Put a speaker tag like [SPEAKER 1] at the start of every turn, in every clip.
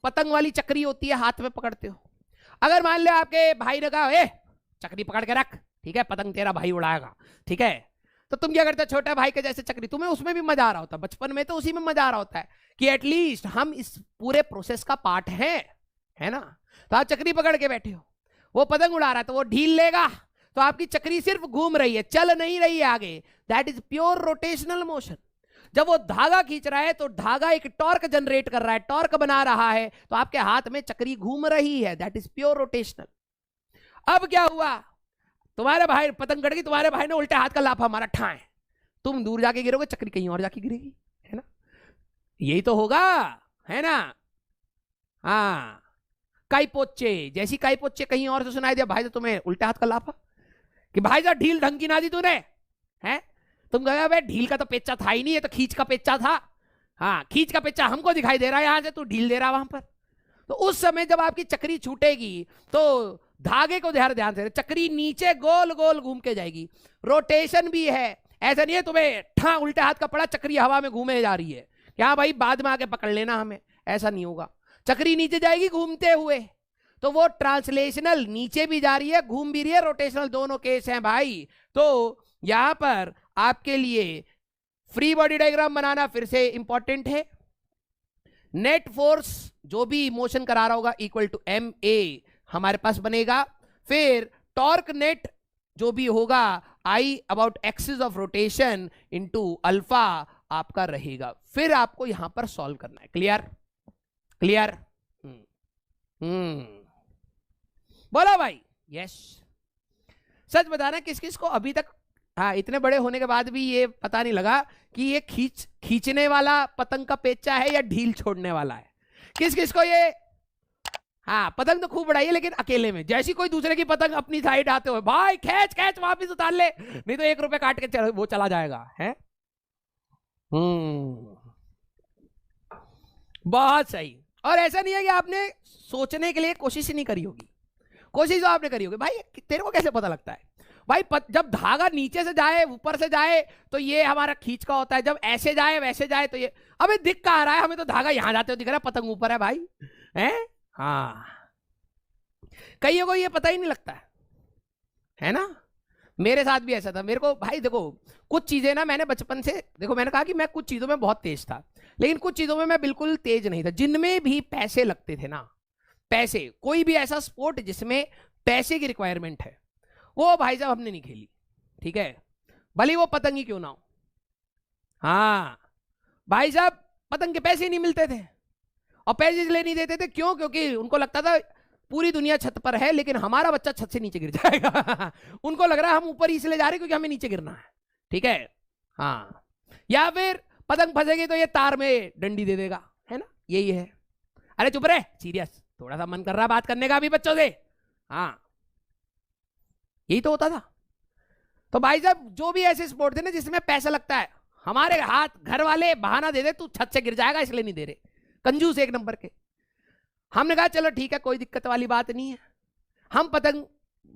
[SPEAKER 1] पतंग वाली चक्री होती है, हाथ में पकड़ते हो। अगर मान लो आपके भाई ने कहा ए चक्री पकड़ के रख, ठीक है, पतंग तेरा भाई उड़ाएगा, ठीक है, तो तुम क्या करते हो, छोटे भाई के जैसे चक्री, तुम्हें उसमें भी मजा आ रहा होता है, बचपन में तो उसी में मजा आ रहा होता है कि एटलीस्ट हम इस पूरे प्रोसेस का पार्ट है ना। तो आप चक्री पकड़ के बैठे हो, वो पतंग उड़ा रहा है तो वो ढील लेगा, तो आपकी चक्री सिर्फ घूम रही है, चल नहीं रही है आगे। That is pure rotational motion. जब वो धागा खींच रहा है तो धागा एक टॉर्क जनरेट कर रहा है, टॉर्क बना रहा है, तो आपके हाथ में चक्री घूम रही है, दैट इज प्योर रोटेशनल। अब क्या हुआ, तुम्हारे भाई पतंग कट गई, तुम्हारे भाई ने उल्टे हाथ का लाफा मारा, ठाए, तुम दूर जाके गिरोगे, चक्री कहीं और जाके गिरेगी, है ना, यही तो होगा, है ना। हाँ, काई पोचे, जैसी काई पोचे कहीं और से सुनाई दिया, भाई तो तुम्हें उल्टे हाथ का लाफा कि भाई साहब ढील ढंग की ना दी तूने, है, तुम कहोगे भाई ढील का तो पेचा था ही नहीं, ये तो खींच का पेचा था। हाँ, खींच का पेचा हमको दिखाई दे रहा है यहां से, तू ढील दे रहा वहां पर। तो उस समय जब आपकी चक्री छूटेगी तो धागे को ध्यान से, चक्री नीचे गोल गोल घूम के जाएगी, रोटेशन भी है, ऐसा नहीं है तुम्हें ठा उल्टे हाथ का पड़ा चक्री हवा में घूमे जा रही है, क्या भाई बाद में आके पकड़ लेना हमें, ऐसा नहीं होगा। चक्री नीचे जाएगी घूमते हुए, तो वो ट्रांसलेशनल नीचे भी जा रही है, घूम भी रही है, रोटेशनल दोनों केस हैं भाई। तो यहां पर आपके लिए फ्री बॉडी डायग्राम बनाना फिर से इंपॉर्टेंट है। नेट फोर्स जो भी मोशन करा रहा होगा इक्वल टू ma हमारे पास बनेगा। फिर टॉर्क नेट जो भी होगा I about axis of rotation into alpha आपका रहेगा। फिर आपको यहां पर सॉल्व करना है। Clear clear? बोलो भाई यस। सच बताना किस किस को अभी तक, हाँ, इतने बड़े होने के बाद भी ये पता नहीं लगा कि ये खींचने वाला पतंग का पेचा है या ढील छोड़ने वाला है। किस किस को ये, हाँ, पतंग तो खूब उड़ाई है लेकिन अकेले में, जैसी कोई दूसरे की पतंग अपनी साइड आते हुए भाई खींच खींच वापिस उतार ले, नहीं तो 1 रुपए काट के वो चला जाएगा, है। बहुत सही। और ऐसा नहीं है कि आपने सोचने के लिए कोशिश ही नहीं करी होगी, कोशिश तो आपने करी होगी। भाई तेरे को कैसे पता लगता है भाई, जब धागा नीचे से जाए ऊपर से जाए तो ये हमारा खींच का होता है, जब ऐसे जाए वैसे जाए तो ये, अबे दिख कहाँ रहा है, हमें तो धागा यहां जाते हुए दिख रहा है, पतंग ऊपर है भाई, हैं। हाँ, कईयों को ये पता ही नहीं लगता है ना। मेरे साथ भी ऐसा था। मेरे को भाई देखो कुछ चीजें ना, मैंने बचपन से, देखो मैंने कहा कि मैं कुछ चीजों में बहुत तेज था, लेकिन कुछ चीजों में मैं बिल्कुल तेज नहीं था। जिनमें भी पैसे लगते थे ना, पैसे, कोई भी ऐसा स्पोर्ट जिसमें पैसे की रिक्वायरमेंट है, वो भाई साहब हमने नहीं खेली, ठीक है, भले वो पतंग ही क्यों ना हो। हाँ भाई साहब, पतंग के पैसे नहीं मिलते थे, और पैसे इसलिए नहीं देते थे क्यों, क्योंकि उनको लगता था पूरी दुनिया छत पर है लेकिन हमारा बच्चा छत से नीचे गिर जाएगा उनको लग रहा है हम ऊपर इसलिए जा रहे हैं क्योंकि हमें नीचे गिरना है, ठीक है। हाँ, या फिर पतंग फंसेगी तो ये तार में डंडी दे देगा, है ना, यही है। अरे चुप रहे, सीरियस, थोड़ा सा मन कर रहा है बात करने का भी बच्चों से। हाँ, यही तो होता था। तो भाई साहब जो भी ऐसे स्पोर्ट थे ना जिसमें पैसा लगता है, हमारे हाथ घर वाले बहाना दे दे तू छत से गिर जाएगा इसलिए नहीं दे रहे, कंजूस एक नंबर के। हमने कहा चलो ठीक है, कोई दिक्कत वाली बात नहीं है। हम पतंग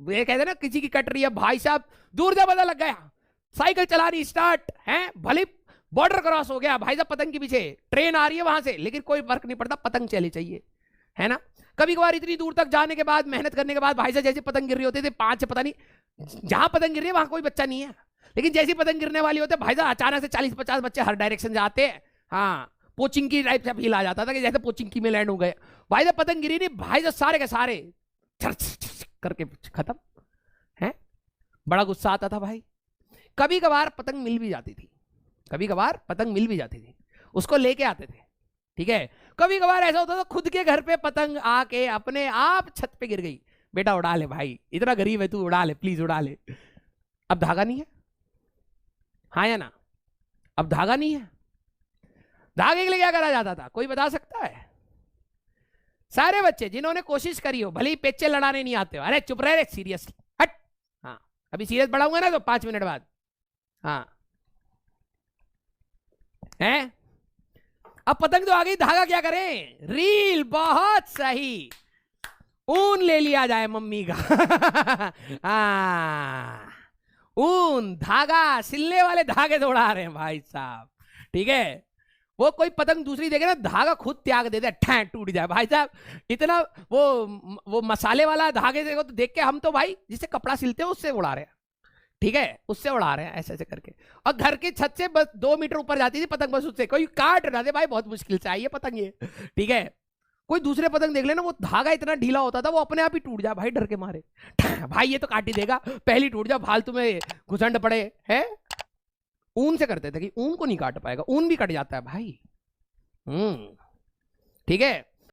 [SPEAKER 1] ये कहते ना, किसी की कट रही है, भाई साहब दूर से पता लग गया, साइकिल चलानी स्टार्ट है, भले बॉर्डर क्रॉस हो गया, भाई साहब पतंग के पीछे ट्रेन आ रही है वहां से, लेकिन कोई फर्क नहीं पड़ता, पतंग चली चाहिए, है ना। कभी कभार इतनी दूर तक जाने के बाद, मेहनत करने के बाद, भाई साहब जैसे पतंग गिर रही होती थी 5 से, पता नहीं जहां पतंग गिर रही है वहां कोई बच्चा नहीं है, लेकिन जैसी पतंग गिरने वाली होती है भाई साहब अचानक से 40-50 बच्चे हर डायरेक्शन से आते हैं। हाँ, पोचिंग की टाइप से फील आ जाता था कि जैसे पोचिंग की में लैंड हो गए। भाई साहब पतंग गिरी नहीं, भाई साहब सारे के सारे करके खत्म, है। बड़ा गुस्सा आता था भाई। कभी कभार पतंग मिल भी जाती थी, कभी कभार पतंग मिल भी जाती थी, उसको लेके आते थे, ठीक है। कभी कभार ऐसा होता था खुद के घर पे पतंग आके अपने आप छत पे गिर गई, बेटा उड़ा ले भाई, इतना गरीब है तू, उड़ा ले प्लीज उड़ा ले। अब धागा नहीं है, हाँ या ना, अब धागा नहीं है। धागे के लिए क्या करा जाता था, कोई बता सकता है? सारे बच्चे जिन्होंने कोशिश करी हो, भले ही पेचे लड़ाने नहीं आते हो, अरे चुप रहे, सीरियस हट। हाँ, अभी सीरियस बढ़ाऊंगा ना तो 5 मिनट बाद, हाँ है। अब पतंग तो आ गई, धागा क्या करें? रील, बहुत सही, ऊन ले लिया जाए मम्मी का हाँ, ऊन धागा, सिलने वाले धागे दौड़ा रहे हैं भाई साहब, ठीक है। वो कोई पतंग दूसरी देखे ना, धागा खुद त्याग देते, ठैं टूट जाए भाई साहब। इतना वो मसाले वाला धागे देखो तो देख के हम तो भाई जिससे कपड़ा सिलते हैं उससे उड़ा रहे हैं, ठीक है, उससे उड़ा रहे हैं ऐसे ऐसे करके। और घर की छत से बस 2 मीटर ऊपर जाती थी पतंग, बस उससे कोई काट ना दे भाई, बहुत मुश्किल से आई है पतंग ये, ठीक है। कोई दूसरे पतंग देख लेना, वो धागा इतना ढीला होता था वो अपने आप ही टूट जाए भाई, डर के मारे। भाई ये तो काट ही देगा, पहली टूट जाए, फालतू में घुसंड पड़े है। ऊन से करते थे कि ऊन को नहीं काट पाएगा, ऊन भी कट जाता है भाई। ठीक है।